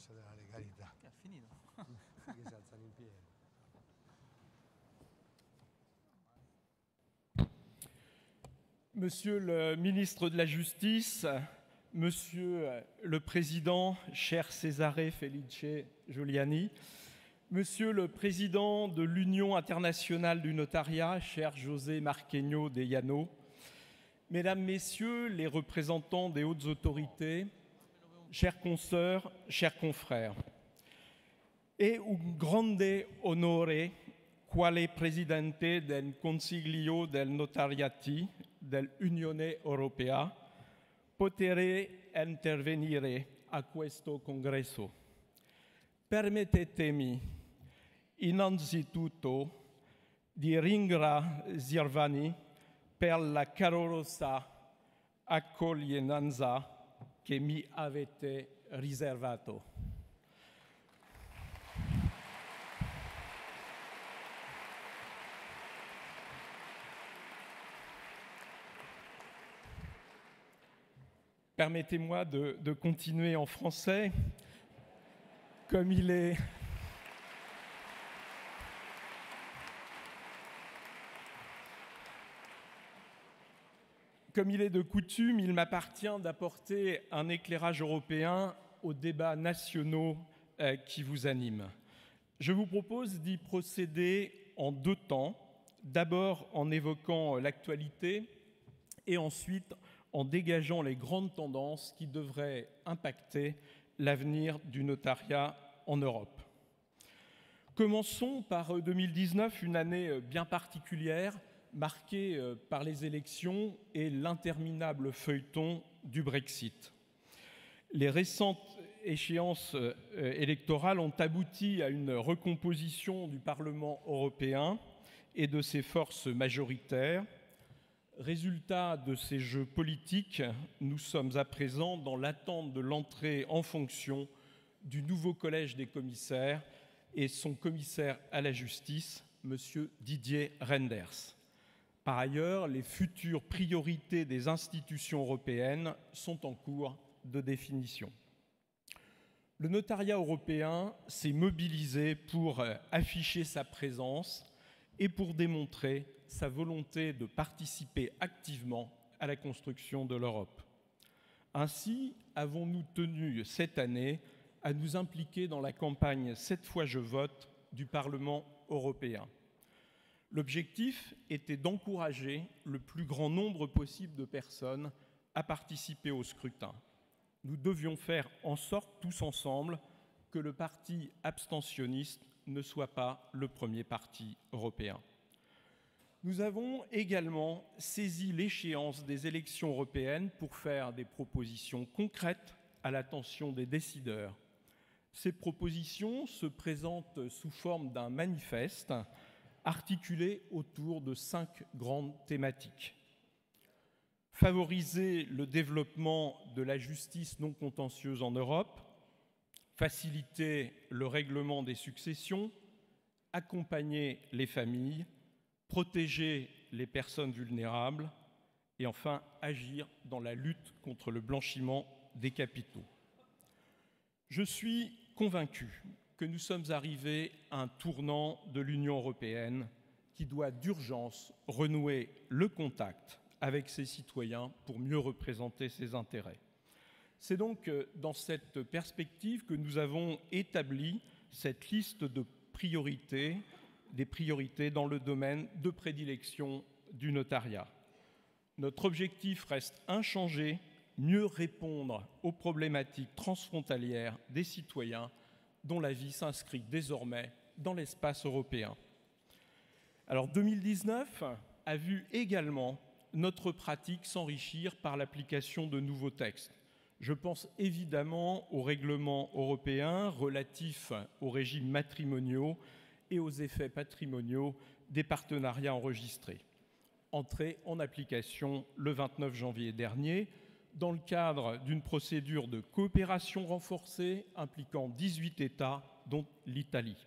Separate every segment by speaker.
Speaker 1: cosa della legalità.
Speaker 2: Che ha finito.
Speaker 1: Che si alzano in piedi.
Speaker 3: Monsieur le ministre de la Justice, Monsieur le Président, cher Cesare Felice Giuliani, Monsieur le Président de l'Union internationale du notariat, cher José Marqueño de Llano, Mesdames, Messieurs les représentants des hautes autorités, chères consoeurs, chers confrères, è un grande onore quale Presidente del Consiglio del Notariati dell'Unione Europea poter intervenire a questo congresso. Permettetemi innanzitutto di ringraziarvi per la calorosa accoglienza che mi avete riservato. Permettez-moi de continuer en français, comme il est de coutume, il m'appartient d'apporter un éclairage européen aux débats nationaux qui vous animent. Je vous propose d'y procéder en deux temps, d'abord en évoquant l'actualité et ensuite en dégageant les grandes tendances qui devraient impacter l'avenir du notariat en Europe. Commençons par 2019, une année bien particulière, marquée par les élections et l'interminable feuilleton du Brexit. Les récentes échéances électorales ont abouti à une recomposition du Parlement européen et de ses forces majoritaires. Résultat de ces jeux politiques, nous sommes à présent dans l'attente de l'entrée en fonction du nouveau collège des commissaires et son commissaire à la justice, M. Didier Reynders. Par ailleurs, les futures priorités des institutions européennes sont en cours de définition. Le notariat européen s'est mobilisé pour afficher sa présence et pour démontrer sa volonté de participer activement à la construction de l'Europe. Ainsi, avons-nous tenu cette année à nous impliquer dans la campagne « 7 fois je vote » du Parlement européen. L'objectif était d'encourager le plus grand nombre possible de personnes à participer au scrutin. Nous devions faire en sorte, tous ensemble, que le parti abstentionniste ne soit pas le premier parti européen. Nous avons également saisi l'échéance des élections européennes pour faire des propositions concrètes à l'attention des décideurs. Ces propositions se présentent sous forme d'un manifeste articulé autour de 5 grandes thématiques. Favoriser le développement de la justice non contentieuse en Europe, faciliter le règlement des successions, accompagner les familles, protéger les personnes vulnérables et enfin agir dans la lutte contre le blanchiment des capitaux. Je suis convaincu que nous sommes arrivés à un tournant de l'Union européenne qui doit d'urgence renouer le contact avec ses citoyens pour mieux représenter ses intérêts. C'est donc dans cette perspective que nous avons établi cette liste de priorités, des priorités dans le domaine de prédilection du notariat. Notre objectif reste inchangé, mieux répondre aux problématiques transfrontalières des citoyens dont la vie s'inscrit désormais dans l'espace européen. Alors 2019 a vu également notre pratique s'enrichir par l'application de nouveaux textes. Je pense évidemment aux règlements européens relatifs aux régimes matrimoniaux et aux effets patrimoniaux des partenariats enregistrés. Entrés en application le 29 janvier dernier, dans le cadre d'une procédure de coopération renforcée impliquant 18 États, dont l'Italie.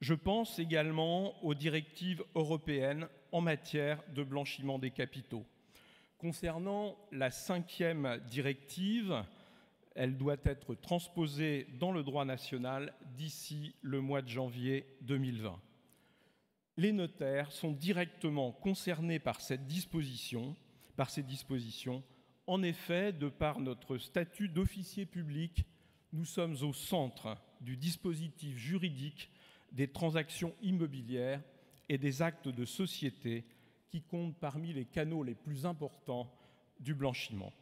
Speaker 3: Je pense également aux directives européennes en matière de blanchiment des capitaux. Concernant la 5e directive, Elle doit être transposée dans le droit national d'ici le mois de janvier 2020. Les notaires sont directement concernés par ces dispositions. En effet, de par notre statut d'officier public, nous sommes au centre du dispositif juridique des transactions immobilières et des actes de société qui comptent parmi les canaux les plus importants du blanchiment.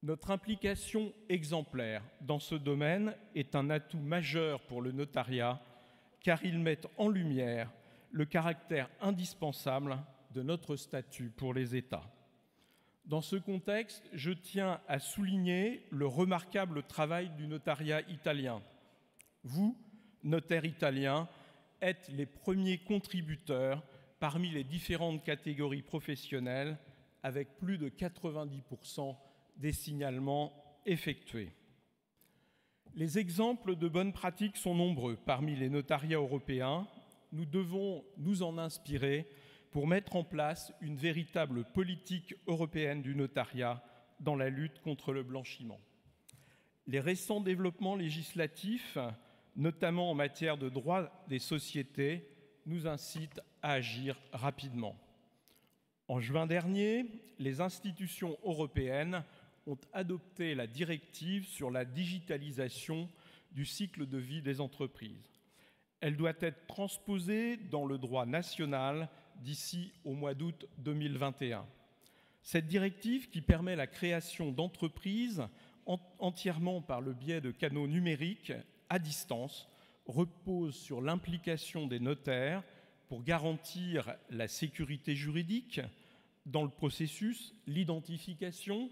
Speaker 3: Notre implication exemplaire dans ce domaine est un atout majeur pour le notariat, car il met en lumière le caractère indispensable de notre statut pour les États. Dans ce contexte, je tiens à souligner le remarquable travail du notariat italien. Vous, notaires italiens, êtes les premiers contributeurs parmi les différentes catégories professionnelles, avec plus de 90% des signalements effectués. Les exemples de bonnes pratiques sont nombreux parmi les notariats européens. Nous devons nous en inspirer pour mettre en place une véritable politique européenne du notariat dans la lutte contre le blanchiment. Les récents développements législatifs, notamment en matière de droit des sociétés, nous incitent à agir rapidement. En juin dernier, les institutions européennes ont adopté la directive sur la digitalisation du cycle de vie des entreprises. Elle doit être transposée dans le droit national d'ici au mois d'août 2021. Cette directive, qui permet la création d'entreprises entièrement par le biais de canaux numériques à distance, repose sur l'implication des notaires pour garantir la sécurité juridique dans le processus, l'identification,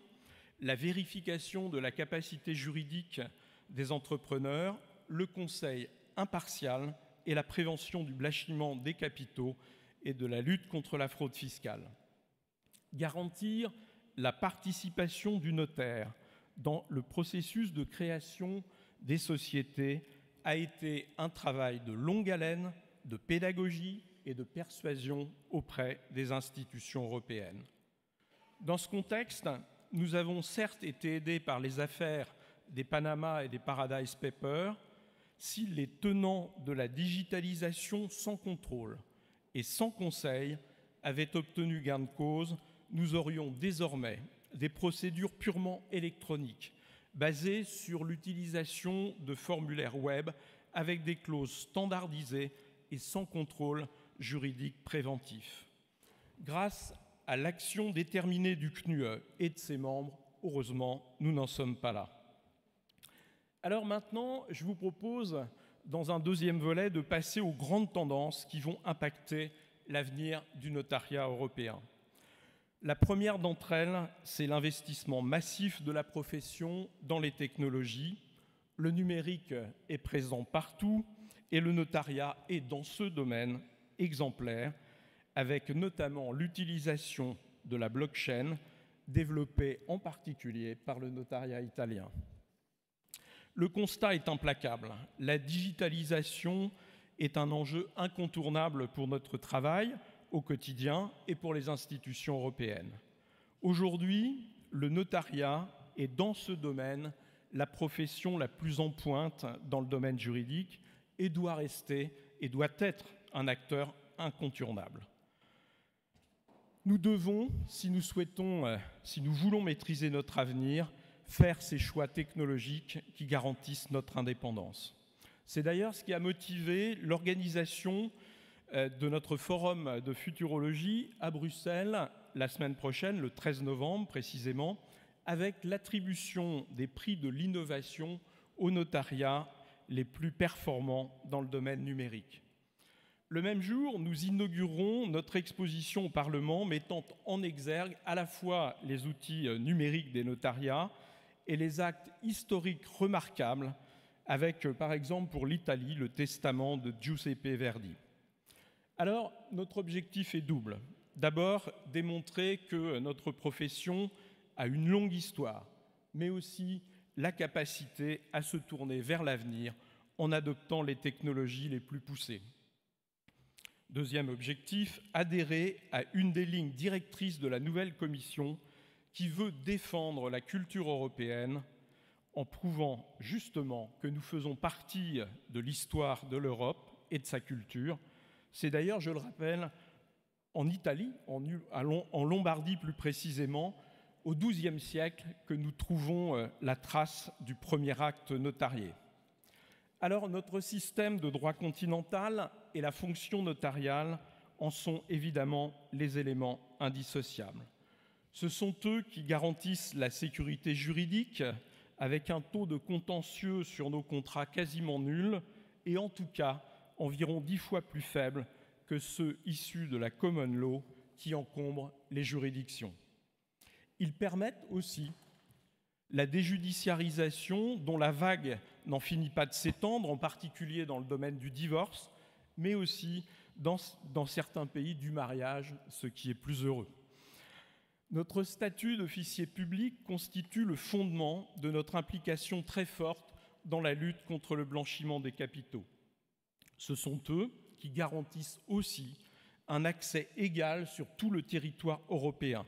Speaker 3: la vérification de la capacité juridique des entrepreneurs, le conseil impartial et la prévention du blanchiment des capitaux et de la lutte contre la fraude fiscale. Garantir la participation du notaire dans le processus de création des sociétés a été un travail de longue haleine, de pédagogie et de persuasion auprès des institutions européennes. Dans ce contexte, nous avons certes été aidés par les affaires des Panama et des Paradise Papers. Si les tenants de la digitalisation sans contrôle et sans conseil avaient obtenu gain de cause, nous aurions désormais des procédures purement électroniques, basées sur l'utilisation de formulaires web avec des clauses standardisées et sans contrôle juridique préventif. Grâce à l'action déterminée du CNUE et de ses membres, heureusement, nous n'en sommes pas là. Alors maintenant, je vous propose, dans un deuxième volet, de passer aux grandes tendances qui vont impacter l'avenir du notariat européen. La première d'entre elles, c'est l'investissement massif de la profession dans les technologies. Le numérique est présent partout et le notariat est dans ce domaine exemplaire, avec notamment l'utilisation de la blockchain, développée en particulier par le notariat italien. Le constat est implacable. La digitalisation est un enjeu incontournable pour notre travail au quotidien et pour les institutions européennes. Aujourd'hui, le notariat est dans ce domaine la profession la plus en pointe dans le domaine juridique et doit rester et doit être un acteur incontournable. Nous devons, si nous voulons maîtriser notre avenir, faire ces choix technologiques qui garantissent notre indépendance. C'est d'ailleurs ce qui a motivé l'organisation de notre forum de futurologie à Bruxelles la semaine prochaine, le 13 novembre précisément, avec l'attribution des prix de l'innovation aux notariats les plus performants dans le domaine numérique. Le même jour, nous inaugurerons notre exposition au Parlement mettant en exergue à la fois les outils numériques des notariats et les actes historiques remarquables avec, par exemple, pour l'Italie, le testament de Giuseppe Verdi. Alors, notre objectif est double. D'abord, démontrer que notre profession a une longue histoire, mais aussi la capacité à se tourner vers l'avenir en adoptant les technologies les plus poussées. Deuxième objectif, adhérer à une des lignes directrices de la nouvelle Commission qui veut défendre la culture européenne en prouvant justement que nous faisons partie de l'histoire de l'Europe et de sa culture. C'est d'ailleurs, je le rappelle, en Italie, en Lombardie plus précisément, au XIIe siècle, que nous trouvons la trace du premier acte notarié. Alors, notre système de droit continental et la fonction notariale en sont évidemment les éléments indissociables. Ce sont eux qui garantissent la sécurité juridique avec un taux de contentieux sur nos contrats quasiment nul et en tout cas environ 10 fois plus faible que ceux issus de la common law qui encombrent les juridictions. Ils permettent aussi la déjudiciarisation dont la vague n'en finit pas de s'étendre, en particulier dans le domaine du divorce, mais aussi dans certains pays du mariage, ce qui est plus heureux. Notre statut d'officier public constitue le fondement de notre implication très forte dans la lutte contre le blanchiment des capitaux. Ce sont eux qui garantissent aussi un accès égal sur tout le territoire européen.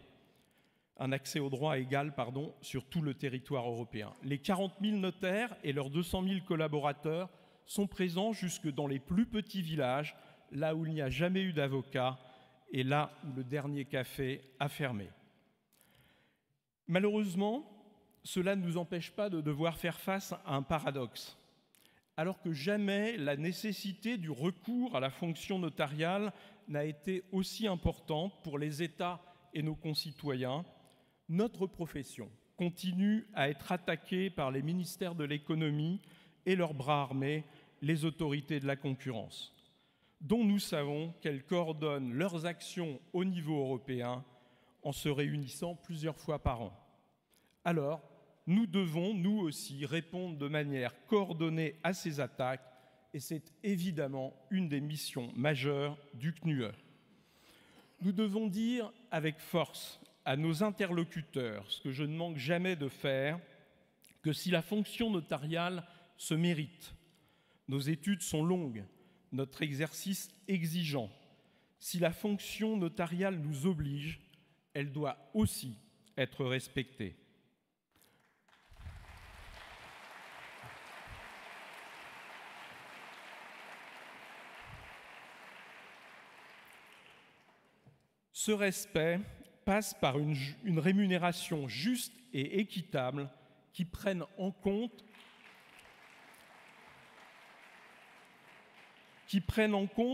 Speaker 3: Un accès au droit égal, sur tout le territoire européen. Les 40 000 notaires et leurs 200 000 collaborateurs sont présents jusque dans les plus petits villages, là où il n'y a jamais eu d'avocat et là où le dernier café a fermé. Malheureusement, cela ne nous empêche pas de devoir faire face à un paradoxe. Alors que jamais la nécessité du recours à la fonction notariale n'a été aussi importante pour les États et nos concitoyens, notre profession continue à être attaquée par les ministères de l'économie et leurs bras armés, les autorités de la concurrence, dont nous savons qu'elles coordonnent leurs actions au niveau européen en se réunissant plusieurs fois par an. Alors, nous devons, nous aussi, répondre de manière coordonnée à ces attaques, et c'est évidemment une des missions majeures du CNUE. Nous devons dire avec force à nos interlocuteurs, ce que je ne manque jamais de faire, que si la fonction notariale se mérite, nos études sont longues, notre exercice exigeant. Si la fonction notariale nous oblige, elle doit aussi être respectée. Ce respect passe par une rémunération juste et équitable qui prenne en compte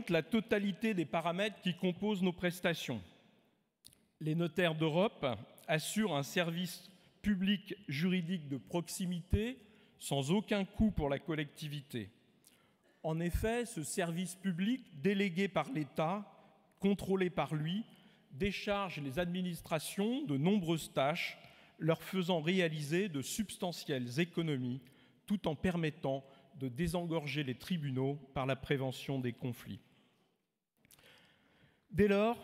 Speaker 3: la totalité des paramètres qui composent nos prestations. Les notaires d'Europe assurent un service public juridique de proximité sans aucun coût pour la collectivité. En effet, ce service public délégué par l'État, contrôlé par lui, décharge les administrations de nombreuses tâches, leur faisant réaliser de substantielles économies, tout en permettant de désengorger les tribunaux par la prévention des conflits. Dès lors,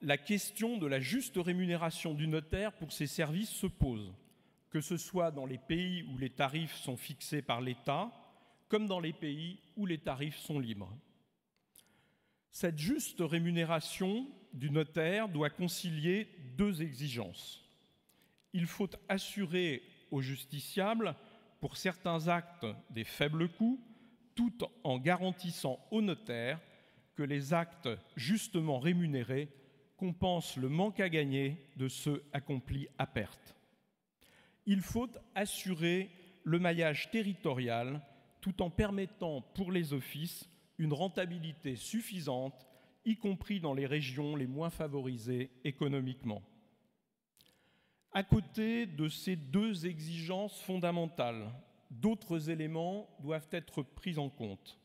Speaker 3: la question de la juste rémunération du notaire pour ses services se pose, que ce soit dans les pays où les tarifs sont fixés par l'État, comme dans les pays où les tarifs sont libres. Cette juste rémunération du notaire doit concilier deux exigences. Il faut assurer aux justiciables, pour certains actes, des faibles coûts, tout en garantissant aux notaires que les actes justement rémunérés compensent le manque à gagner de ceux accomplis à perte. Il faut assurer le maillage territorial tout en permettant pour les offices une rentabilité suffisante, y compris dans les régions les moins favorisées économiquement. À côté de ces deux exigences fondamentales, d'autres éléments doivent être pris en compte.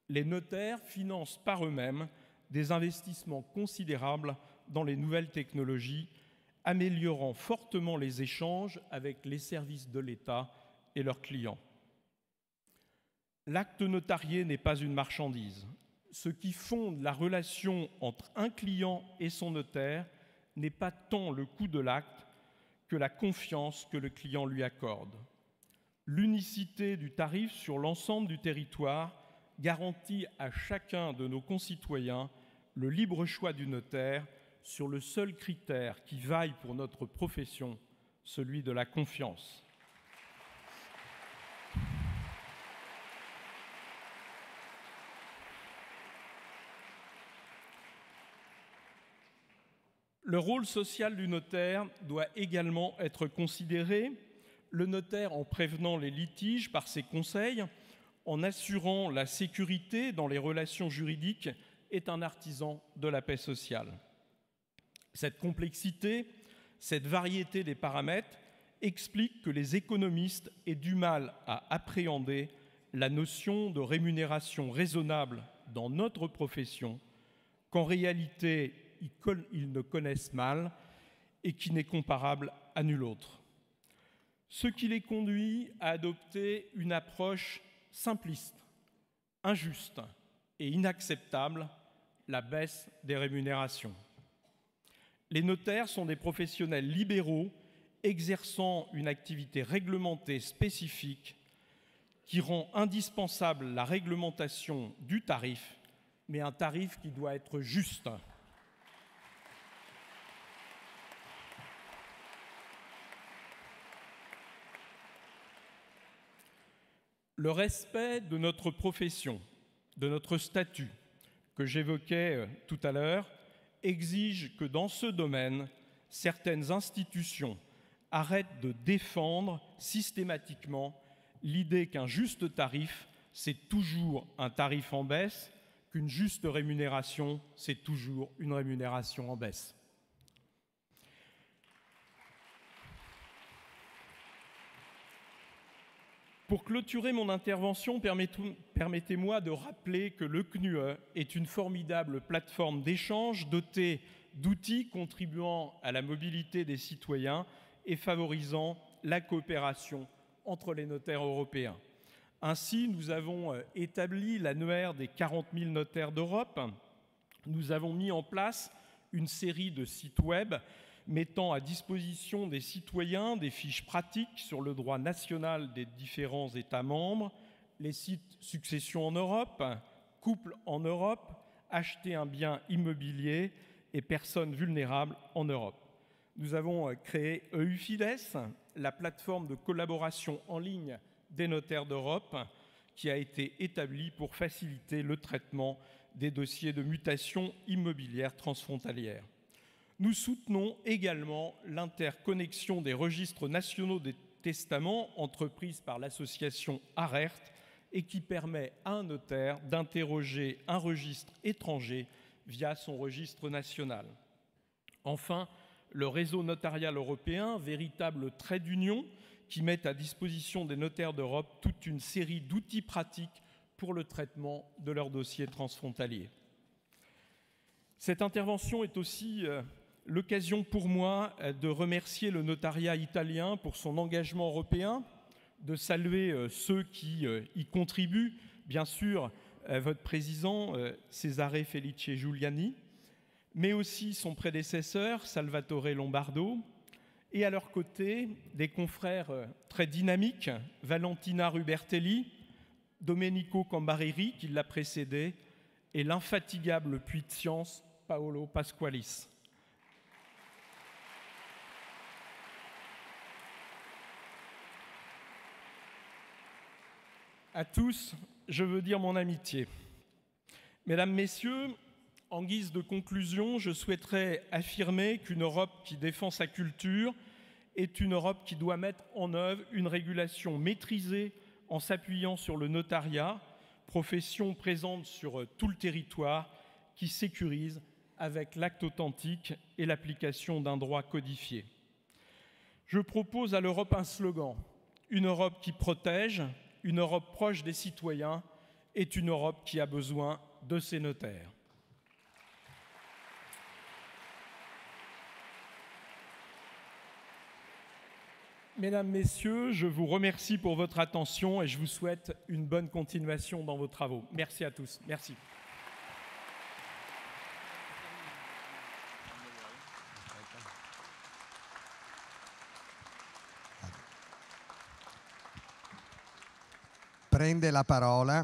Speaker 3: Les notaires financent par eux-mêmes des investissements considérables dans les nouvelles technologies, améliorant fortement les échanges avec les services de l'État et leurs clients. L'acte notarié n'est pas une marchandise. Ce qui fonde la relation entre un client et son notaire n'est pas tant le coût de l'acte que la confiance que le client lui accorde. L'unicité du tarif sur l'ensemble du territoire garantit à chacun de nos concitoyens le libre choix du notaire sur le seul critère qui vaille pour notre profession, celui de la confiance. Le rôle social du notaire doit également être considéré. Le notaire, en prévenant les litiges par ses conseils, en assurant la sécurité dans les relations juridiques, est un artisan de la paix sociale. Cette complexité, cette variété des paramètres explique que les économistes aient du mal à appréhender la notion de rémunération raisonnable dans notre profession, qu'en réalité ils ne connaissent mal et qui n'est comparable à nul autre. Ce qui les conduit à adopter une approche simpliste, injuste et inacceptable, la baisse des rémunérations. Les notaires sont des professionnels libéraux exerçant une activité réglementée spécifique qui rend indispensable la réglementation du tarif, mais un tarif qui doit être juste. Le respect de notre profession, de notre statut, que j'évoquais tout à l'heure, exige que dans ce domaine, certaines institutions arrêtent de défendre systématiquement l'idée qu'un juste tarif, c'est toujours un tarif en baisse, qu'une juste rémunération, c'est toujours une rémunération en baisse. Pour clôturer mon intervention, permettez-moi de rappeler que le CNUE est une formidable plateforme d'échange dotée d'outils contribuant à la mobilité des citoyens et favorisant la coopération entre les notaires européens. Ainsi, nous avons établi l'annuaire des 40 000 notaires d'Europe. Nous avons mis en place une série de sites web mettant à disposition des citoyens des fiches pratiques sur le droit national des différents États membres, les sites Succession en Europe, Couple en Europe, Acheter un bien immobilier et Personnes vulnérables en Europe. Nous avons créé EUFIDES, la plateforme de collaboration en ligne des notaires d'Europe, qui a été établie pour faciliter le traitement des dossiers de mutation immobilière transfrontalière. Nous soutenons également l'interconnexion des registres nationaux des testaments entreprise par l'association ARERT et qui permet à un notaire d'interroger un registre étranger via son registre national. Enfin, le réseau notarial européen, véritable trait d'union qui met à disposition des notaires d'Europe toute une série d'outils pratiques pour le traitement de leurs dossiers transfrontaliers. Cette intervention est aussi l'occasion pour moi de remercier le notariat italien pour son engagement européen, de saluer ceux qui y contribuent, bien sûr votre président Cesare Felice Giuliani, mais aussi son prédécesseur Salvatore Lombardo, et à leur côté des confrères très dynamiques, Valentina Rubertelli, Domenico Cambareri qui l'a précédé, et l'infatigable puits de science Paolo Pasqualis. À tous, je veux dire mon amitié. Mesdames, Messieurs, en guise de conclusion, je souhaiterais affirmer qu'une Europe qui défend sa culture est une Europe qui doit mettre en œuvre une régulation maîtrisée en s'appuyant sur le notariat, profession présente sur tout le territoire, qui sécurise avec l'acte authentique et l'application d'un droit codifié. Je propose à l'Europe un slogan, une Europe qui protège, une Europe proche des citoyens est une Europe qui a besoin de ses notaires. Mesdames, Messieurs, je vous remercie pour votre attention et je vous souhaite une bonne continuation dans vos travaux. Merci à tous. Merci.
Speaker 1: Prende la parola